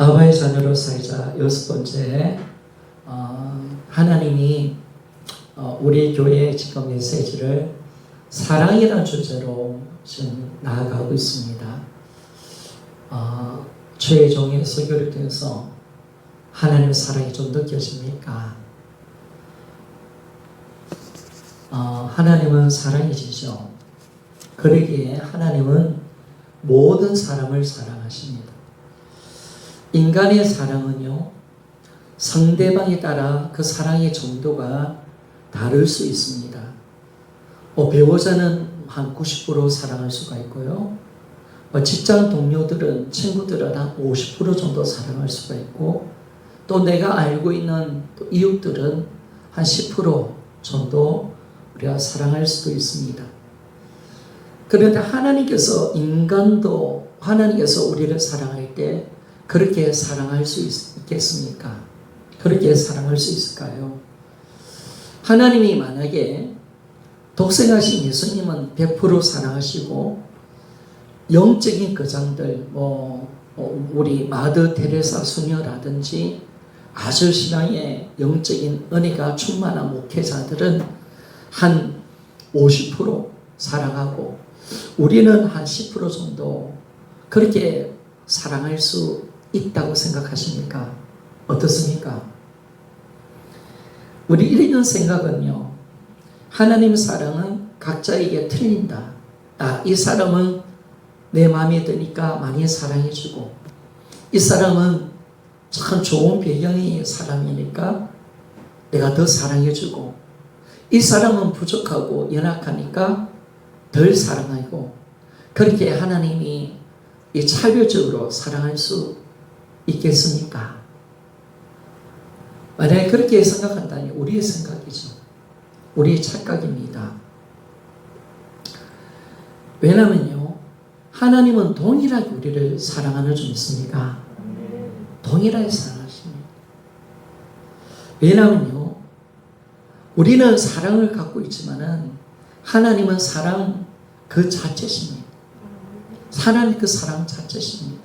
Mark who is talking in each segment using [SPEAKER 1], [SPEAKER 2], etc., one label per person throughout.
[SPEAKER 1] 아바의 자녀로 살자 여섯 번째, 하나님이 우리 교회의 지금 메시지를 사랑이라는 주제로 지금 나아가고 있습니다. 최종의 설교를 통해서 하나님의 사랑이 좀 느껴집니까? 하나님은 사랑이시죠. 그러기에 하나님은 모든 사람을 사랑하십니다. 인간의 사랑은요, 상대방에 따라 그 사랑의 정도가 다를 수 있습니다. 배우자는 한 90% 사랑할 수가 있고요. 직장 동료들은, 친구들은 한 50% 정도 사랑할 수가 있고, 또 내가 알고 있는 또 이웃들은 한 10% 정도 우리가 사랑할 수도 있습니다. 그런데 하나님께서 하나님께서 우리를 사랑할 때 그렇게 사랑할 수 있겠습니까? 그렇게 사랑할 수 있을까요? 하나님이 만약에 독생하신 예수님은 100% 사랑하시고 영적인 거장들, 우리 마더 테레사 수녀라든지 아주 신앙의 영적인 은혜가 충만한 목회자들은 한 50% 사랑하고 우리는 한 10% 정도 그렇게 사랑할 수 있다고 생각하십니까? 어떻습니까? 우리 이런 생각은요, 하나님 사랑은 각자에게 틀린다. 이 사람은 내 마음에 드니까 많이 사랑해주고, 이 사람은 참 좋은 배경의 사람이니까 내가 더 사랑해주고, 이 사람은 부족하고 연약하니까 덜 사랑하고, 그렇게 하나님이 이 차별적으로 사랑할 수 있겠습니까? 만약에 그렇게 생각한다면 우리의 생각이죠. 우리의 착각입니다. 왜냐면요, 하나님은 동일하게 우리를 사랑하는 줄 믿습니까? 동일하게 사랑하십니다. 왜냐면요, 우리는 사랑을 갖고 있지만은 하나님은 사랑 그 자체십니다. 하나님 그 사랑 자체십니다.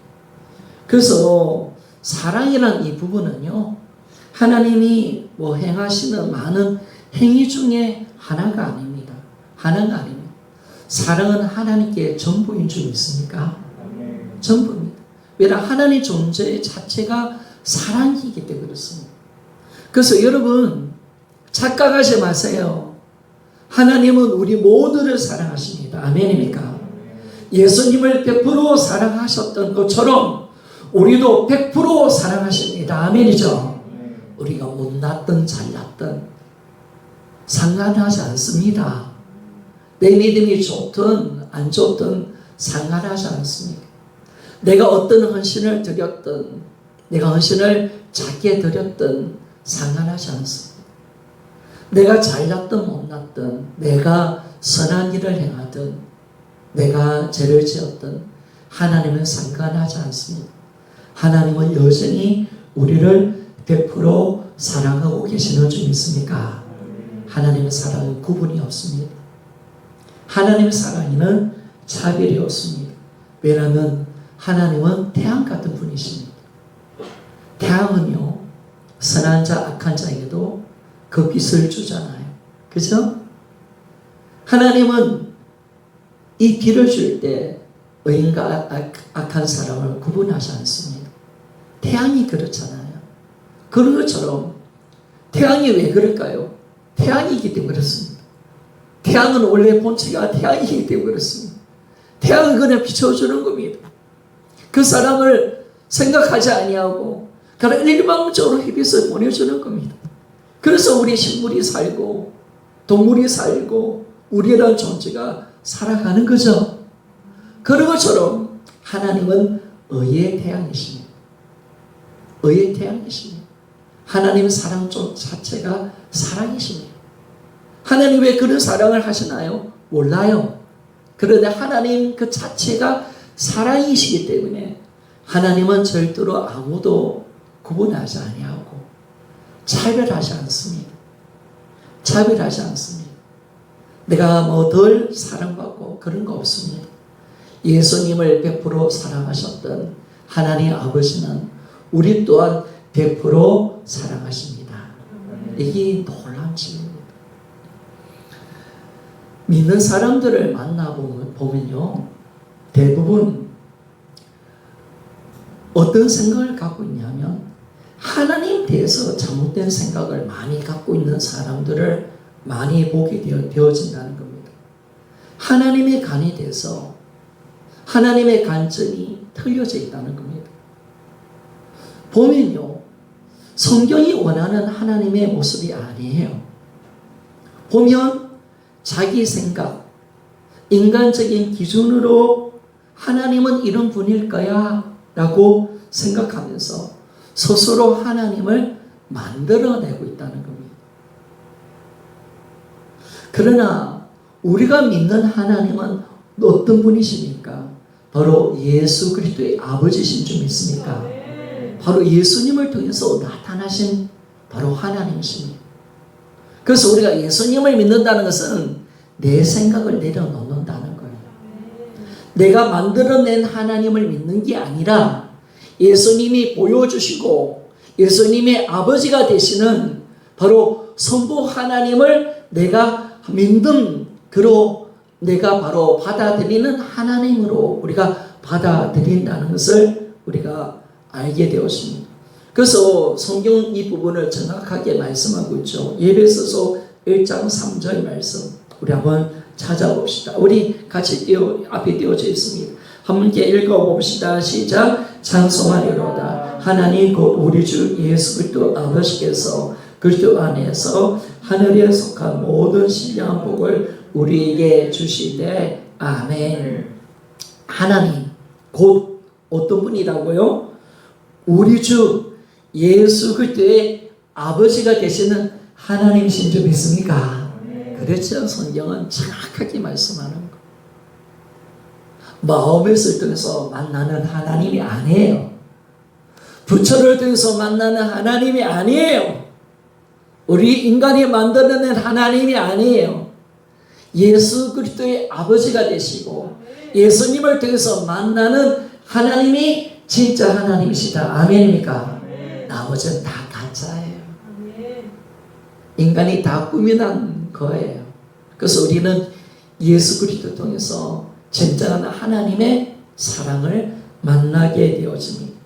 [SPEAKER 1] 그래서 사랑이란 이 부분은요, 하나님이 행하시는 많은 행위 중에 하나가 아닙니다. 하나가 아닙니다. 사랑은 하나님께 전부인 줄 믿습니까? 전부입니다. 왜냐하면 하나님의 존재 자체가 사랑이기 때문에 그렇습니다. 그래서 여러분 착각하지 마세요. 하나님은 우리 모두를 사랑하십니다. 아멘입니까? 예수님을 100% 사랑하셨던 것처럼 우리도 100% 사랑하십니다. 아멘이죠? 우리가 못났든 잘났든 상관하지 않습니다. 내 믿음이 좋든 안 좋든 상관하지 않습니다. 내가 어떤 헌신을 드렸든 내가 헌신을 작게 드렸든 상관하지 않습니다. 내가 잘났든 못났든 내가 선한 일을 행하든 내가 죄를 지었든 하나님은 상관하지 않습니다. 하나님은 여전히 우리를 100% 사랑하고 계시는 줄 믿습니까? 하나님의 사랑은 구분이 없습니다. 하나님의 사랑에는 차별이 없습니다. 왜냐하면 하나님은 태양 같은 분이십니다. 태양은요, 선한 자 악한 자에게도 그 빛을 주잖아요. 그죠? 하나님은 이 빛을 줄 때 의인과 악한 사람을 구분하지 않습니다. 태양이 그렇잖아요. 그런 것처럼 태양이 왜 그럴까요? 태양이기 때문에 그렇습니다. 태양은 원래 본체가 태양이기 때문에 그렇습니다. 태양은 그냥 비춰주는 겁니다. 그 사람을 생각하지 아니하고 그냥 일방적으로 햇빛을 보내주는 겁니다. 그래서 우리 식물이 살고 동물이 살고 우리라는 존재가 살아가는 거죠. 그런 것처럼 하나님은 의의 태양이십니다. 의의 태양이십니다. 하나님 사랑 자체가 사랑이십니다. 하나님 왜 그런 사랑을 하시나요? 몰라요. 그런데 하나님 그 자체가 사랑이시기 때문에 하나님은 절대로 아무도 구분하지 아니하고 차별하지 않습니다. 차별하지 않습니다. 내가 덜 사랑받고 그런 거 없습니다. 예수님을 100% 사랑하셨던 하나님 아버지는 우리 또한 100% 사랑하십니다. 이게 놀라운 진리입니다. 믿는 사람들을 만나보면요, 대부분 어떤 생각을 갖고 있냐면 하나님 대해서 잘못된 생각을 많이 갖고 있는 사람들을 많이 보게 되어진다는 겁니다. 하나님의 간에 대해서 하나님의 관점이 틀려져 있다는 겁니다. 보면요, 성경이 원하는 하나님의 모습이 아니에요. 보면 자기 생각, 인간적인 기준으로 하나님은 이런 분일 거야 라고 생각하면서 스스로 하나님을 만들어내고 있다는 겁니다. 그러나 우리가 믿는 하나님은 어떤 분이십니까? 바로 예수 그리스도의 아버지신 줄 믿습니까? 바로 예수님을 통해서 나타나신 바로 하나님이십니다. 그래서 우리가 예수님을 믿는다는 것은 내 생각을 내려놓는다는 거예요. 내가 만들어낸 하나님을 믿는 게 아니라 예수님이 보여주시고 예수님의 아버지가 되시는 바로 성부 하나님을 내가 믿는 그로 내가 바로 받아들이는 하나님으로 우리가 받아들인다는 것을 우리가 알게 되었습니다. 그래서 성경 이 부분을 정확하게 말씀하고 있죠. 에베소서 1장 3절 말씀 우리 한번 찾아봅시다. 우리 같이 앞에 띄워져 있습니다. 함께 읽어봅시다. 시작. 찬송하리로다. 하나님 곧 우리 주 예수 그리스도 아버지께서 그리스도 안에서 하늘에 속한 모든 신령한 복을 우리에게 주시되 아멘. 하나님 곧 어떤 분이라고요? 우리 주 예수 그리스도의 아버지가 되시는 하나님이신 줄 믿습니까? 그렇죠. 성경은 정확하게 말씀하는 거. 마음에서 통해서 만나는 하나님이 아니에요. 부처를 통해서 만나는 하나님이 아니에요. 우리 인간이 만들어낸 하나님이 아니에요. 예수 그리스도의 아버지가 되시고 예수님을 통해서 만나는 하나님이 진짜 하나님이시다. 아멘입니까? 나머지는 다 가짜예요. 인간이 다 꾸며난 거예요. 그래서 우리는 예수 그리스도 통해서 진정한 하나님의 사랑을 만나게 되어집니다.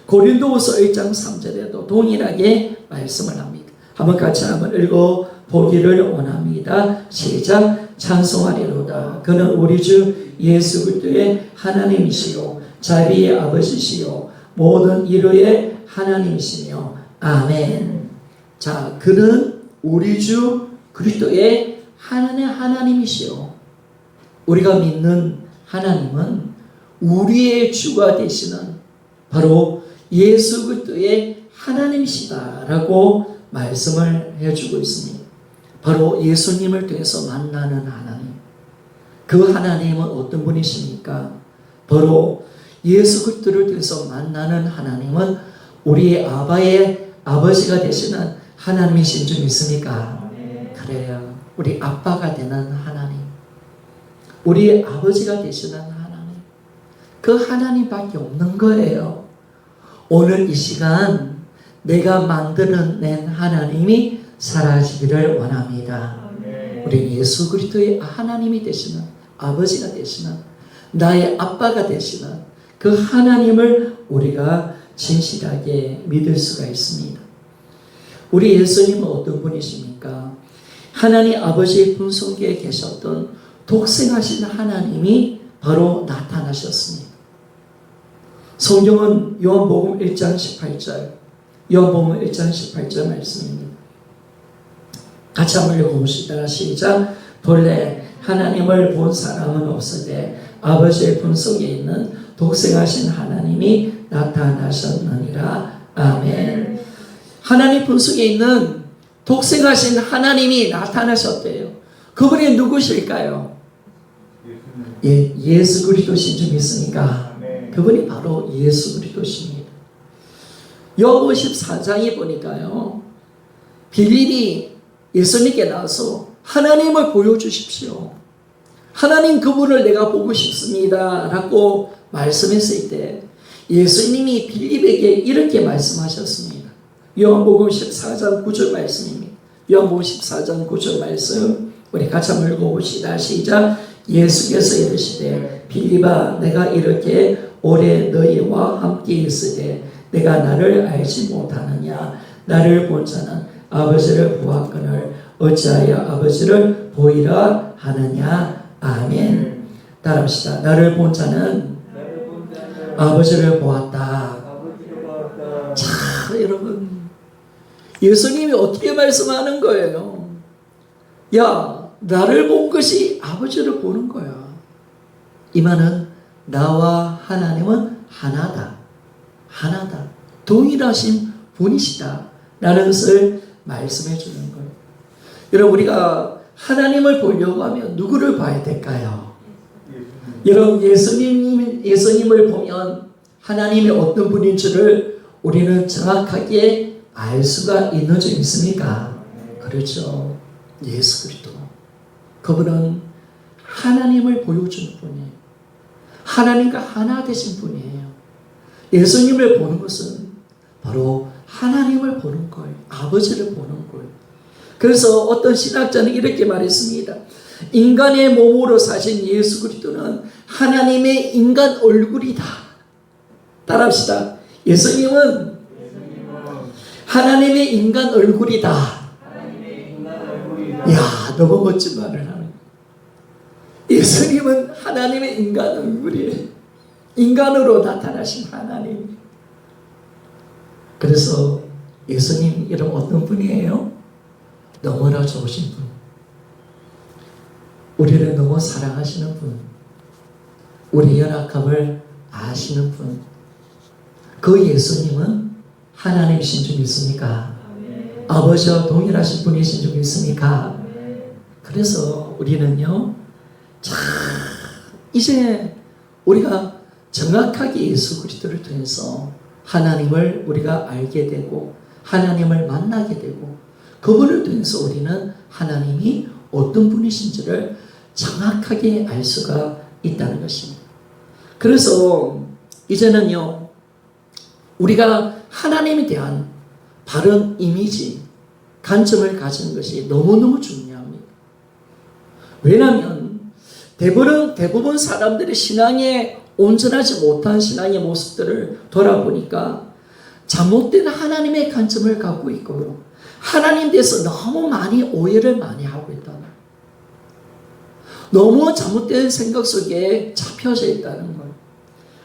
[SPEAKER 1] 고린도후서 1장 3절에도 동일하게 말씀을 합니다. 한번 같이 한번 읽어보기를 원합니다. 시작. 찬송하리로다. 그는 우리 주 예수 그리스도의 하나님이시요 자비의 아버지시요 모든 이로의 하나님이시며 아멘. 자, 그는 우리 주 그리스도의 하나님이시요. 우리가 믿는 하나님은 우리의 주가 되시는 바로 예수 그리스도의 하나님이시다라고 말씀을 해주고 있습니다. 바로 예수님을 통해서 만나는 하나님. 그 하나님은 어떤 분이십니까? 바로 예수 그리스도를 통해서 만나는 하나님은 우리의 아버지가 되시는 하나님이신 줄 믿습니까? 그래요. 우리 아빠가 되는 하나님. 우리의 아버지가 되시는 하나님. 그 하나님밖에 없는 거예요. 오늘 이 시간 내가 만들어낸 하나님이 사라지기를 원합니다. 우리 예수 그리스도의 하나님이 되시는 아버지가 되시는 나의 아빠가 되시는 그 하나님을 우리가 진실하게 믿을 수가 있습니다. 우리 예수님은 어떤 분이십니까? 하나님 아버지의 분성계에 계셨던 독생하신 하나님이 바로 나타나셨습니다. 성경은 요한복음 1장 18절 요한복음 1장 18절 말씀입니다. 같이 한번 읽어봅시다. 시작. 본래 하나님을 본 사람은 없으되 아버지의 분속에 있는 독생하신 하나님이 나타나셨느니라. 아멘. 하나님 분속에 있는 독생하신 하나님이 나타나셨대요. 그분이 누구실까요? 예수 그리스도신 줄 믿습니까? 그분이 바로 예수 그리스도십니다. 요한 14장에 보니까요, 빌립이 예수님께 나와서 하나님을 보여주십시오. 하나님 그분을 내가 보고 싶습니다 라고 말씀했을 때 예수님이 빌립에게 이렇게 말씀하셨습니다. 요한복음 14장 9절 말씀입니다. 요한복음 14장 9절 말씀 우리 같이 한번 읽어봅시다. 시작. 예수께서 이르시되 빌립아 내가 이렇게 오래 너희와 함께 있으되 내가 나를 알지 못하느냐. 나를 본 자는 아버지를 보았거늘 어찌하여 아버지를 보이라 하느냐. 아멘. 따라합시다. 나를 본 자는 아버지를 보았다. 자, 여러분, 예수님이 어떻게 말씀하는 거예요? 야, 나를 본 것이 아버지를 보는 거야. 이 말은 나와 하나님은 하나다. 하나다. 동일하신 분이시다. 라는 것을 말씀해 주는 거예요. 여러분, 우리가 하나님을 보려고 하면 누구를 봐야 될까요? 여러분, 예수님을 보면 하나님이 어떤 분인 줄을 우리는 정확하게 알 수가 있는 줄 믿습니까? 그렇죠. 예수 그리스도. 그분은 하나님을 보여주는 분이에요. 하나님과 하나 되신 분이에요. 예수님을 보는 것은 바로 하나님을 보는 거예요. 아버지를 보는 거예요. 그래서 어떤 신학자는 이렇게 말했습니다. 인간의 몸으로 사신 예수 그리스도는 하나님의 인간 얼굴이다. 따라합시다. 예수님은 하나님의 인간 얼굴이다. 야, 너무 멋진 말을 하는 거예요. 예수님은 하나님의 인간 얼굴이에요. 인간으로 나타나신 하나님. 그래서 예수님 여러분 어떤 분이에요? 너무나 좋으신 분. 우리를 너무 사랑하시는 분. 우리 연약함을 아시는 분. 그 예수님은 하나님이신 줄 믿습니까? 아버지와 동일하신 분이신 줄 믿습니까? 그래서 우리는요, 자, 이제 우리가 정확하게 예수 그리스도를 통해서 하나님을 우리가 알게 되고 하나님을 만나게 되고 그분을 통해서 우리는 하나님이 어떤 분이신지를 정확하게 알 수가 있다는 것입니다. 그래서 이제는요, 우리가 하나님에 대한 바른 이미지, 관점을 가지는 것이 너무너무 중요합니다. 왜냐하면 대부분 사람들이 신앙에 온전하지 못한 신앙의 모습들을 돌아보니까 잘못된 하나님의 관점을 갖고 있고 하나님에 대해서 너무 많이 오해를 많이 하고 있다는 거예요. 너무 잘못된 생각 속에 잡혀져 있다는 거예요.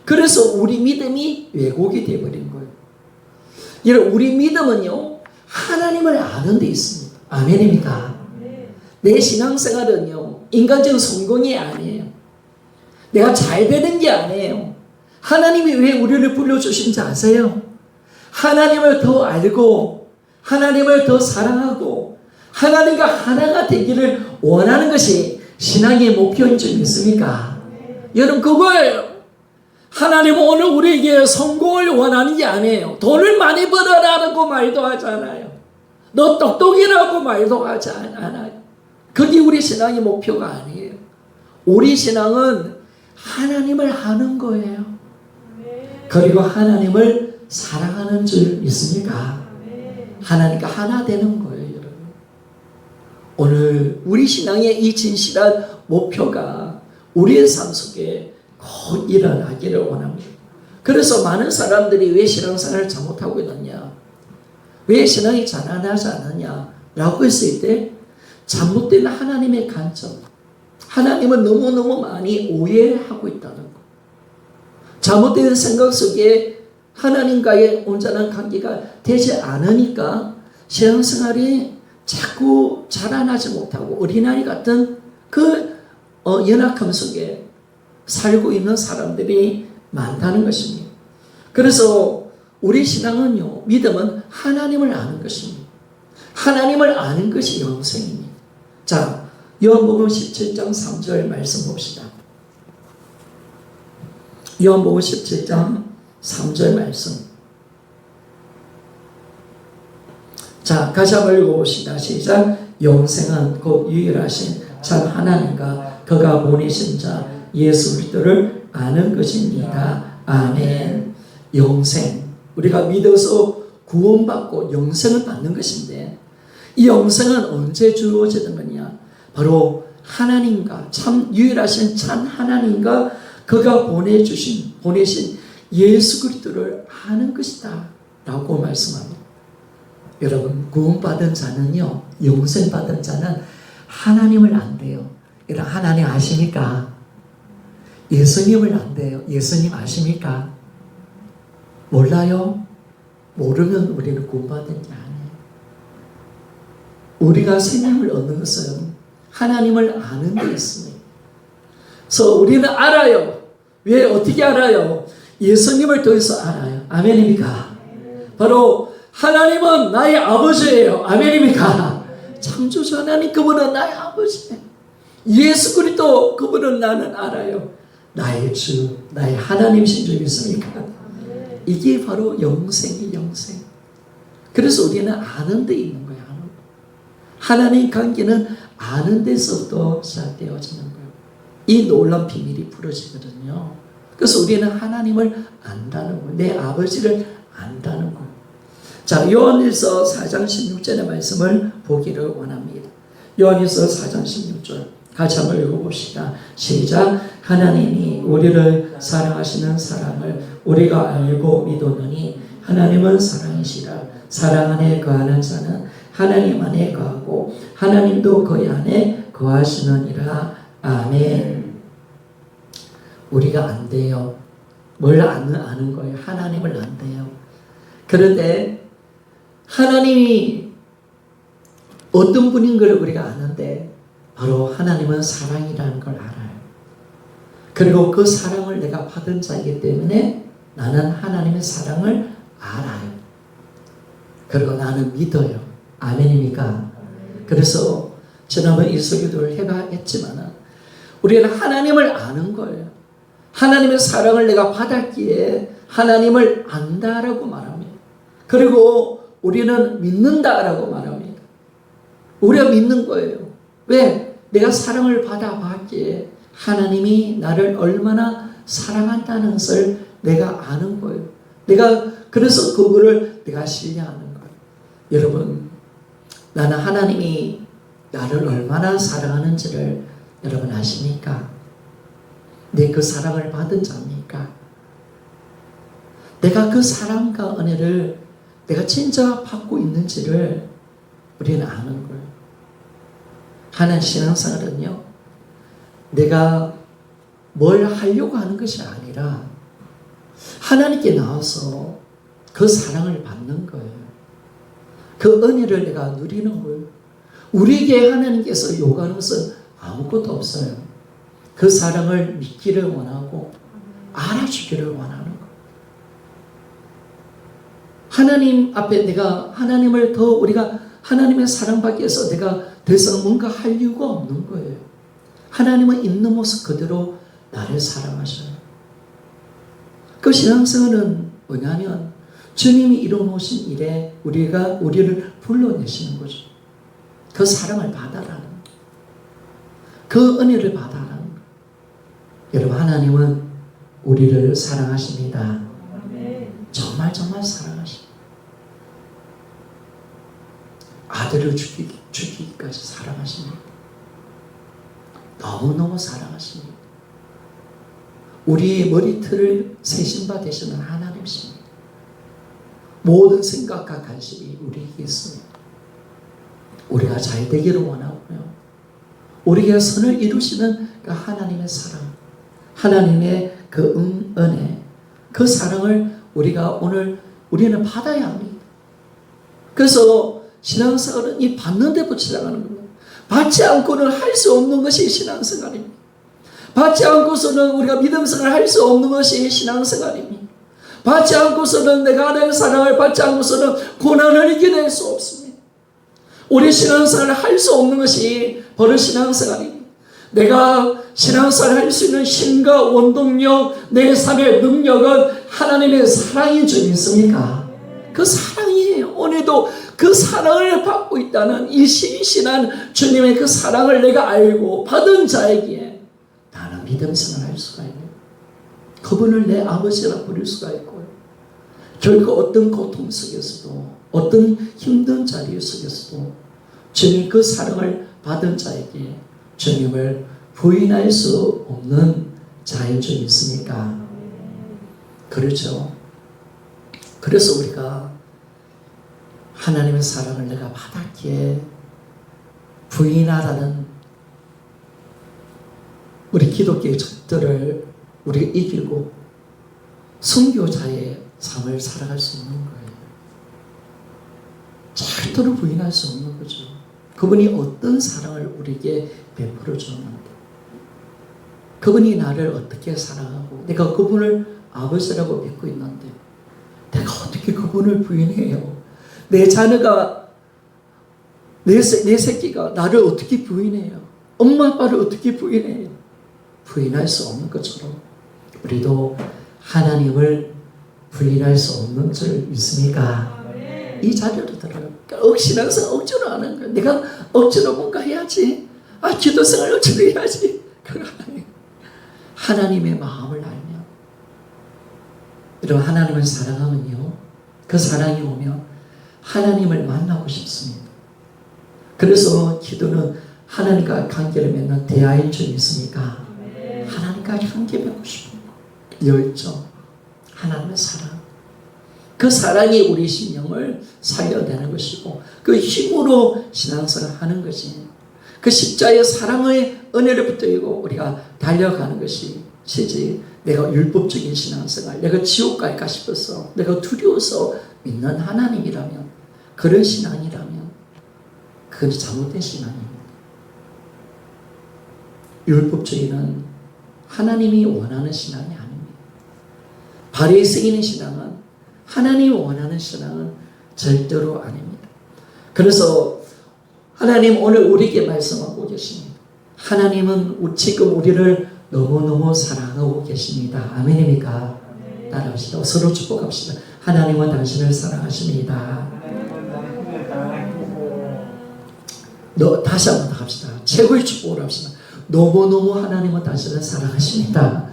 [SPEAKER 1] 그래서 우리 믿음이 왜곡이 되어버린 거예요. 여러분, 우리 믿음은요, 하나님을 아는 데 있습니다. 아멘입니까? 내 신앙생활은요, 인간적인 성공이 아니에요. 내가 잘 되는 게 아니에요. 하나님이 왜 우리를 불러주신지 아세요? 하나님을 더 알고 하나님을 더 사랑하고 하나님과 하나가 되기를 원하는 것이 신앙의 목표인 줄 믿습니까? 여러분, 그거예요. 하나님은 오늘 우리에게 성공을 원하는 게 아니에요. 돈을 많이 벌어라고 말도 하잖아요. 너 똑똑이라고 말도 하지 않아요. 그게 우리 신앙의 목표가 아니에요. 우리 신앙은 하나님을 아는 거예요. 그리고 하나님을 사랑하는 줄 믿습니까? 하나님과 하나 되는 거예요, 여러분. 오늘 우리 신앙의 이 진실한 목표가 우리의 삶 속에 곧 일어나기를 원합니다. 그래서 많은 사람들이 왜 신앙생활을 잘못하고 있느냐, 왜 신앙이 자라나지 않느냐 라고 했을 때 잘못된 하나님의 관점, 하나님은 너무너무 많이 오해하고 있다는 것. 잘못된 생각 속에 하나님과의 온전한 관계가 되지 않으니까 신앙생활이 자꾸 자라나지 못하고 어린아이 같은 그 연약함 속에 살고 있는 사람들이 많다는 것입니다. 그래서 우리 신앙은요, 믿음은 하나님을 아는 것입니다. 하나님을 아는 것이 영생입니다. 자, 요한복음 17장 3절 말씀 봅시다. 요한복음 17장 3절 말씀. 자, 같이 한번 읽어봅시다. 시작. 영생은 곧 유일하신 참 하나님과 그가 보내신 자 예수 그리스도를 아는 것입니다. 아멘. 영생, 우리가 믿어서 구원받고 영생을 받는 것인데 이 영생은 언제 주어지는 거냐? 바로 하나님과 참 유일하신 참 하나님과 그가 보내신 예수 그리스도를 아는 것이다 라고 말씀합니다. 여러분, 구원받은 자는요, 영생받은 자는 하나님을 안대요. 여러분, 하나님 아십니까? 예수님을 안대요. 예수님 아십니까? 몰라요? 모르면 우리는 구원받은 게 아니에요. 우리가 생명을 얻는 것은 하나님을 아는 데 있습니다. 그래서 우리는 알아요. 왜? 어떻게 알아요? 예수님을 통해서 알아요. 아멘입니까? 바로 하나님은 나의 아버지예요. 아멘입니까? 창조주 하나님, 그분은 나의 아버지예요. 예수 그리스도, 그분은 나는 알아요. 나의 주, 나의 하나님이신 줄 믿습니까? 이게 바로 영생이 영생. 그래서 우리는 아는 데 있는 거예요. 아는 거. 하나님 관계는 아는 데서부터 시작되어지는 거예요. 이 놀라운 비밀이 풀어지거든요. 그래서 우리는 하나님을 안다는 거예요. 내 아버지를 안다는 거예요. 자, 요한일서 4장 16절의 말씀을 보기를 원합니다. 요한일서 4장 16절 같이 한번 읽어봅시다. 시작. 하나님이 우리를 사랑하시는 사랑을 우리가 알고 믿었느니 하나님은 사랑이시라. 사랑 안에 거하는 자는 하나님 안에 거하고 하나님도 그의 안에 거하시느니라. 아멘. 우리가 안 돼요. 뭘 아는 거예요? 하나님을 안 돼요. 그런데 하나님이 어떤 분인 걸 우리가 아는데 바로 하나님은 사랑이라는 걸 알아요. 그리고 그 사랑을 내가 받은 자이기 때문에 나는 하나님의 사랑을 알아요. 그리고 나는 믿어요. 아멘입니까? 그래서 지난번 일서기도를 했지만 우리는 하나님을 아는 거예요. 하나님의 사랑을 내가 받았기에 하나님을 안다라고 말합니다. 그리고 우리는 믿는다라고 말합니다. 우리가 믿는 거예요. 왜? 내가 사랑을 받아봤기에 하나님이 나를 얼마나 사랑한다는 것을 내가 아는 거예요. 내가 그래서 그거를 내가 신뢰하는 거예요. 여러분, 나는 하나님이 나를 얼마나 사랑하는지를 여러분 아십니까? 내 그 사랑을 받은 자입니까? 내가 그 사랑과 은혜를 내가 진짜 받고 있는지를 우리는 아는 거예요. 하나님 신앙생활은요, 내가 뭘 하려고 하는 것이 아니라 하나님께 나와서 그 사랑을 받는 거예요. 그 은혜를 내가 누리는 거예요. 우리에게 하나님께서 요구하는 것은 아무것도 없어요. 그 사랑을 믿기를 원하고 알아주기를 원하는 거예요. 하나님 앞에 내가 하나님을 더 우리가 하나님의 사랑받기 위해서 내가 더 이상 뭔가 할 이유가 없는 거예요. 하나님은 있는 모습 그대로 나를 사랑하셔요. 그 신앙생활은 뭐냐면 주님이 이뤄놓으신 일에 우리를 불러내시는 거죠. 그 사랑을 받아라는 거예요. 그 은혜를 받아라는 거예요. 여러분, 하나님은 우리를 사랑하십니다. 정말 사랑하십니다. 아들을 죽이기까지 사랑하십니다. 너무너무 사랑하십니다. 우리의 머리털을 세신 바 되시는 하나님이십니다. 모든 생각과 관심이 우리에게 있습니다. 우리가 잘 되기를 원하고요. 우리에게 선을 이루시는 그 하나님의 사랑, 하나님의 그 은혜, 그 사랑을 우리는 받아야 합니다. 그래서 신앙생활은 이 받는 데부터 시작하는 겁니다. 받지 않고는 할 수 없는 것이 신앙생활입니다. 받지 않고서는 우리가 믿음생활을 할 수 없는 것이 신앙생활입니다. 받지 않고서는 내가 하나님의 사랑을 받지 않고서는 고난을 이겨낼 수 없습니다. 우리 신앙생활을 할 수 없는 것이 바로 신앙생활입니다. 내가 신앙생활을 할 수 있는 힘과 원동력, 내 삶의 능력은 하나님의 사랑인 줄 믿습니까? 그 사랑이에요. 오늘도 그 사랑을 받고 있다는 이 신실한 주님의 그 사랑을 내가 알고 받은 자에게 나는 믿음생활을 할 수가 있는, 그분을 내 아버지라 부를 수가 있고요. 결국 어떤 고통 속에서도 어떤 힘든 자리 속에서도 주님 그 사랑을 받은 자에게 주님을 부인할 수 없는 자인 줄 믿습니까? 그렇죠. 그래서 우리가 하나님의 사랑을 내가 받았기에 부인하라는 우리 기독교의 적들을 우리가 이기고 선교자의 삶을 살아갈 수 있는 거예요. 절대로 부인할 수 없는 거죠. 그분이 어떤 사랑을 우리에게 베풀어 줬는데, 그분이 나를 어떻게 사랑하고 내가 그분을 아버지라고 믿고 있는데 내가 어떻게 그분을 부인해요? 내 자녀가 내 새끼가 나를 어떻게 부인해요? 엄마 아빠를 어떻게 부인해요? 부인할 수 없는 것처럼 우리도 하나님을 부인할 수 없는 줄 믿습니까? 이 자료로 들어요. 억신앙생 억지로 하는 거예요. 내가 억지로 뭔가 해야지. 기도생활 억지로 해야지. 그거 아니에요. 하나님의 마음을 알면, 여러분 하나님을 사랑하면요, 그 사랑이 오면 하나님을 만나고 싶습니다. 그래서 기도는 하나님과 관계를 맺는 대화인 줄 믿습니까? 하나님과 관계 맺고 싶은 열정, 하나님의 사랑. 그 사랑이 우리 심령을 살려내는 것이고 그 힘으로 신앙생활을 하는 것이, 그 십자의 사랑의 은혜를 붙들고 우리가 달려가는 것이 실제 내가 율법적인 신앙생활, 내가 지옥 갈까 싶어서 내가 두려워서 믿는 하나님이라면, 그런 신앙이라면 그건 잘못된 신앙입니다. 율법주의는 하나님이 원하는 신앙이 아닙니다. 발에 쓰이는 신앙은, 하나님이 원하는 신앙은 절대로 아닙니다. 그래서 하나님 오늘 우리에게 말씀하고 계십니다. 하나님은 지금 우리를 너무너무 사랑하고 계십니다. 아멘입니까? 따라합시다. 서로 축복합시다. 하나님은 당신을 사랑하십니다. 다시 한번 합시다. 최고의 축복을 합시다. 너무너무 하나님은 당신을 사랑하십니다.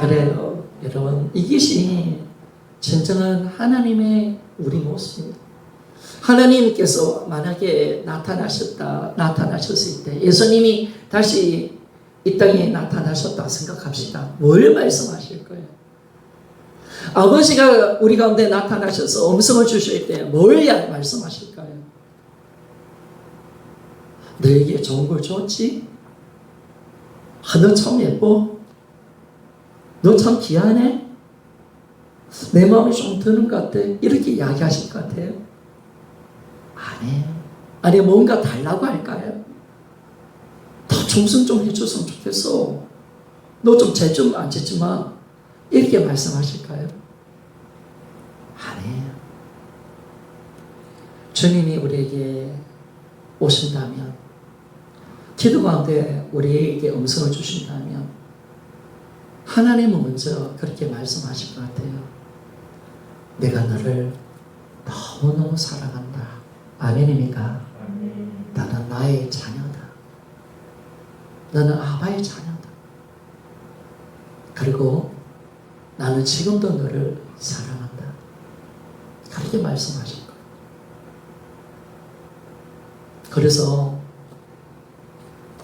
[SPEAKER 1] 그래요. 여러분, 이것이 진정한 하나님의 우리 모습입니다. 하나님께서 만약에 나타나셨을 때, 예수님이 다시 이 땅에 나타나셨다 생각합시다. 뭘 말씀하실 거예요? 아버지가 우리 가운데 나타나셔서 음성을 주실 때 뭘 말씀하실까요? 너에게 좋은 걸 줬지? 너 참 예뻐? 너 참 귀하네? 내 마음이 좀 드는 것 같아? 이렇게 이야기하실 것 같아요? 아니 뭔가 달라고 할까요? 더 충성 좀 해줬으면 좋겠어. 너 좀 죄 좀 안 짓지마. 이렇게 말씀하실까요? 아니에요. 주님이 우리에게 오신다면, 기도 가운데 우리에게 음성을 주신다면 하나님은 먼저 그렇게 말씀하실 것 같아요. 내가 너를 너무너무 사랑한다. 아멘입니까? 나는 나의 자녀다. 너는 아바의 자녀다. 그리고 나는 지금도 너를 사랑한다. 그렇게 말씀하실 거예요. 그래서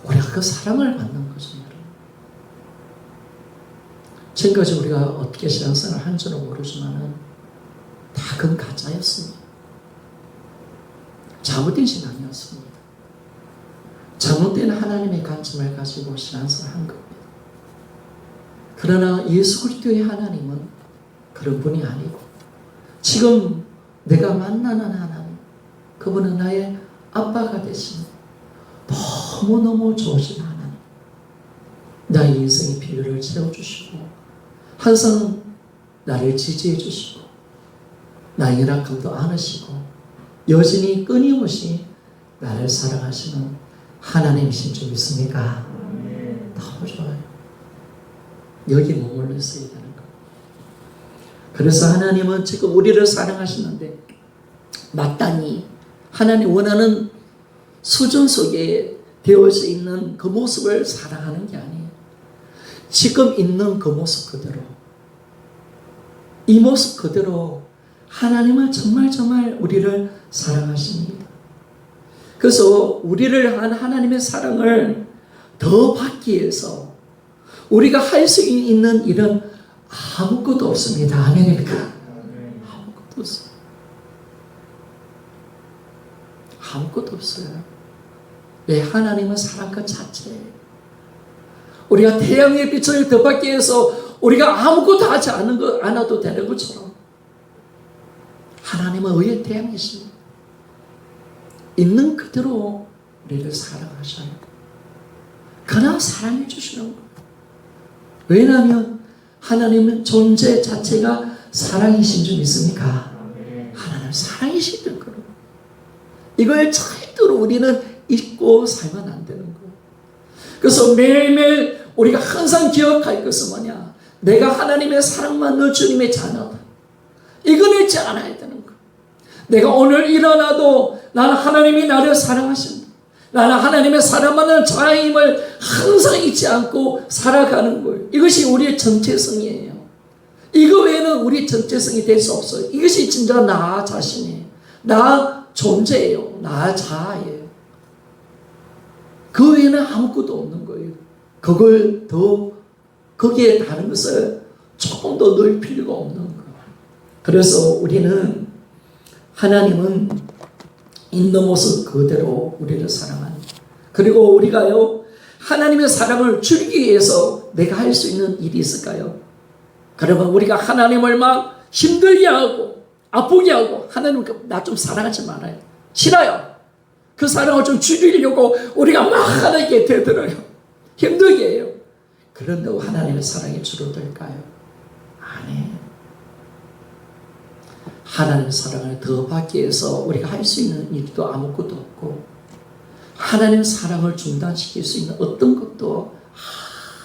[SPEAKER 1] 우리가 그 사랑을 받는 거죠, 여러분. 지금까지 우리가 어떻게 신앙생활을 한 줄은 모르지만은 다 그건 가짜였습니다. 잘못된 신앙이었습니다. 잘못된 하나님의 관점을 가지고 신앙생활을 한 겁니다. 그러나 예수 그리스도의 하나님은 그런 분이 아니고, 지금 내가 만나는 하나님, 그분은 나의 아빠가 되신 너무너무 좋으신 하나님, 나의 인생의 필요를 채워주시고 항상 나를 지지해 주시고 나의 연약함도 안으시고 여전히 끊임없이 나를 사랑하시는 하나님이신 줄 믿습니까? 너무 좋아요. 여기 머물러 있어야 되는 거예요. 그래서 하나님은 지금 우리를 사랑하시는데, 마땅히 하나님 원하는 수준 속에 되어져 있는 그 모습을 사랑하는 게 아니에요. 지금 있는 그 모습 그대로 이 모습 그대로 하나님은 정말 우리를 사랑하십니다. 그래서 우리를 한 하나님의 사랑을 더 받기 위해서 우리가 할 수 있는 일은 아무것도 없습니다. 아멘입니까? 아무것도 없어요. 아무것도 없어요. 왜? 하나님은 사랑 그 자체예요. 우리가 태양의 빛을 더 받기 위해서 우리가 아무것도 하지 않아도 되는 것처럼 하나님은 의의 태양이십니다. 있는 그대로 우리를 사랑하셔요. 그러나 사랑해 주시는 거예요. 왜냐하면 하나님은 존재 자체가 사랑이신 줄 믿습니까? 하나님 사랑이시는 거예요. 이걸 절대로 우리는 잊고 살면 안 되는 거예요. 그래서 매일매일 우리가 항상 기억할 것은 뭐냐? 내가 하나님의 사랑만 너 주님의 자녀다. 이걸 잊지 않아야 되는 거예요. 내가 오늘 일어나도 나는 하나님이 나를 사랑하신다. 나는 하나님의 사랑받는 자임을 항상 잊지 않고 살아가는 거예요. 이것이 우리의 정체성이에요. 이거 외에는 우리 정체성이 될 수 없어요. 이것이 진짜 나 자신이에요. 나 존재예요. 나 자아예요. 그 외에는 아무것도 없는 거예요. 그걸 더 거기에 다른 것을 조금 더 넣을 필요가 없는 거예요. 그래서 우리는 하나님은 있는 모습 그대로 우리를 사랑하는, 그리고 우리가요 하나님의 사랑을 주기 위해서 내가 할 수 있는 일이 있을까요? 그러면 우리가 하나님을 막 힘들게 하고 아프게 하고 하나님 나 좀 사랑하지 말아요. 싫어요. 그 사랑을 좀 줄이려고 우리가 막 하나님께 되들어요. 힘들게 해요. 그런다고 하나님의 사랑이 줄어들까요? 아니에요. 하나님의 사랑을 더 받기 위해서 우리가 할 수 있는 일도 아무것도 없고, 하나님의 사랑을 중단시킬 수 있는 어떤 것도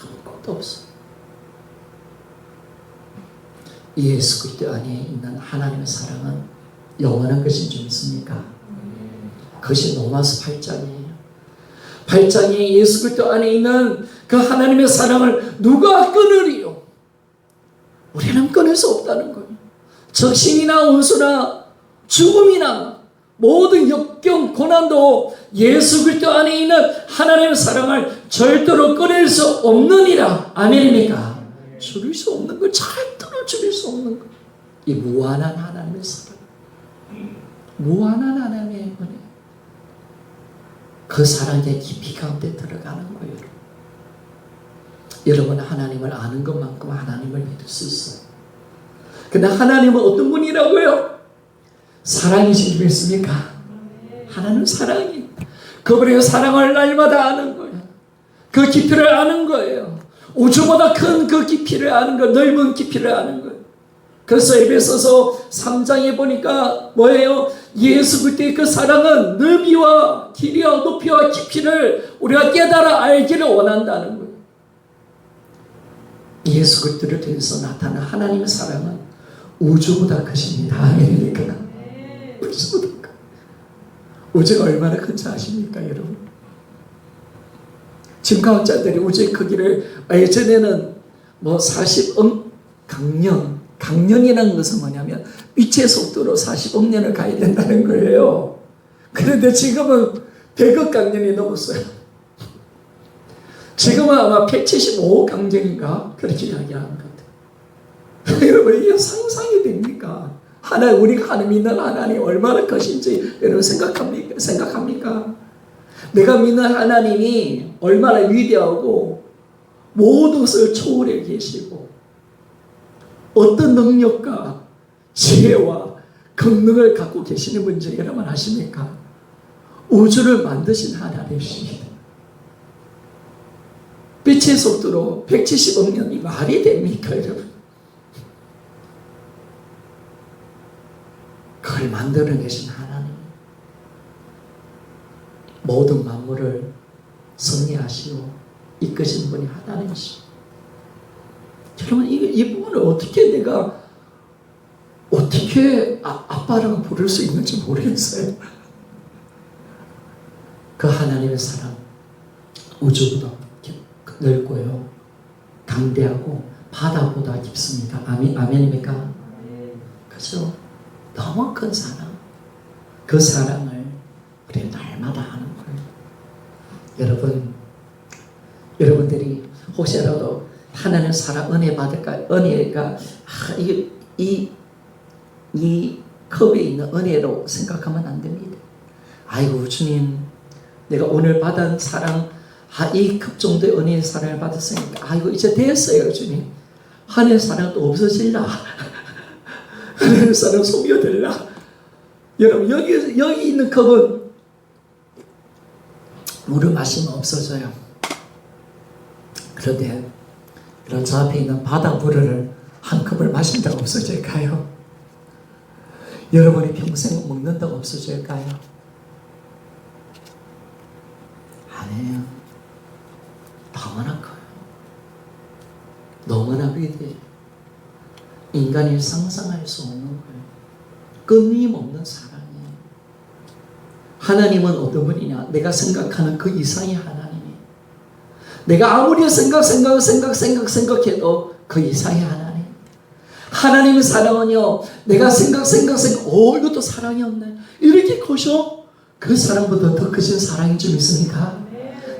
[SPEAKER 1] 아무것도 없어요. 예수 그리스도 안에 있는 하나님의 사랑은 영원한 것인 줄 믿습니까? 그것이 로마서 8장이에요. 8장에 예수 그리스도 안에 있는 그 하나님의 사랑을 누가 끊으리요? 우리는 끊을 수 없다는 거예요. 적신이나 원수나 죽음이나 모든 역경 고난도 예수 그리스도 안에 있는 하나님의 사랑을 절대로 끊을 수 없느니라. 아멘입니까? 줄일 수 없는 거, 절대로 줄일 수 없는 거. 이 무한한 하나님의 사랑, 무한한 하나님의 은혜, 그 사랑의 깊이 가운데 들어가는 거예요. 여러분 하나님을 아는 것만큼 하나님을 믿을 수 있어요. 근데 하나님은 어떤 분이라고요? 사랑이신 줄 믿습니까? 하나님은 사랑이, 그분의 사랑을 날마다 아는 거예요. 그 깊이를 아는 거예요. 우주보다 큰 그 깊이를 아는 거, 넓은 깊이를 아는 거예요. 그래서 에베소서 3장에 보니까 뭐예요? 예수 그리스도의 그 사랑은 넓이와 길이와 높이와 깊이를 우리가 깨달아 알기를 원한다는 거예요. 예수 그리스도를 통해서 나타난 하나님의 사랑은 우주보다 크십니다. 아멘입니까? 우주보다 크. 우주가 얼마나 큰지 아십니까, 여러분? 지구과학자들이 우주의 크기를 예전에는 뭐 40억 강년이라는 것은 뭐냐면 빛의 속도로 40억 년을 가야 된다는 거예요. 그런데 지금은 100억 강년이 넘었어요. 지금은 아마 175억 강년인가 그렇게 이야기하는 것 같아요. 여러분 이게 상상이 됩니까? 우리가 믿는 하나님 얼마나 크신지 여러분 생각합니까? 내가 믿는 하나님이 얼마나 위대하고 모든 것을 초월해 계시고 어떤 능력과 지혜와 권능을 갖고 계시는 분인지 여러분 아십니까? 우주를 만드신 하나님이십니다. 빛의 속도로 170억 년이 말이 됩니까, 여러분? 그걸 만들어내신 하나님, 모든 만물을 섭리하시고 이끄신 분이 하나님이십니다. 여러분 이 부분을 어떻게 아빠라고 부를 수 있는지 모르겠어요. 그 하나님의 사랑 우주보다 넓고요, 강대하고 바다보다 깊습니다. 아멘입니까? 그죠? 너무 큰 사랑. 그 사랑을 우리 날마다 하는 거예요. 여러분들이 혹시라도 하나님 사랑 은혜 받을까? 은혜가 이 컵에 있는 은혜로 생각하면 안 됩니다. 아이고 주님, 내가 오늘 받은 사랑, 이 컵 정도의 은혜의 사랑을 받았으니까 아이고 이제 됐어요 주님. 하나님의 사랑 또 없어질라. 하나님의 사랑 소멸될라. 여러분 여기 있는 컵은 물을 마시면 없어져요. 그런데 저 앞에 있는 바다 물을 한 컵을 마신다고 없어질까요? 여러분이 평생 먹는다고 없어질까요? 아니에요. 너무나 커요. 너무나 위대해요. 인간이 상상할 수 없는 거예요. 끊임없는 사랑이에요. 하나님은 어떤 분이냐? 내가 생각하는 그 이상의 하나님이에요. 내가 아무리 생각해도 그 이상의 하나님. 하나님의 사랑은요, 내가 이것도 사랑이 없네. 이렇게 커서 그 사랑보다 더 크신 사랑이 좀 있습니까?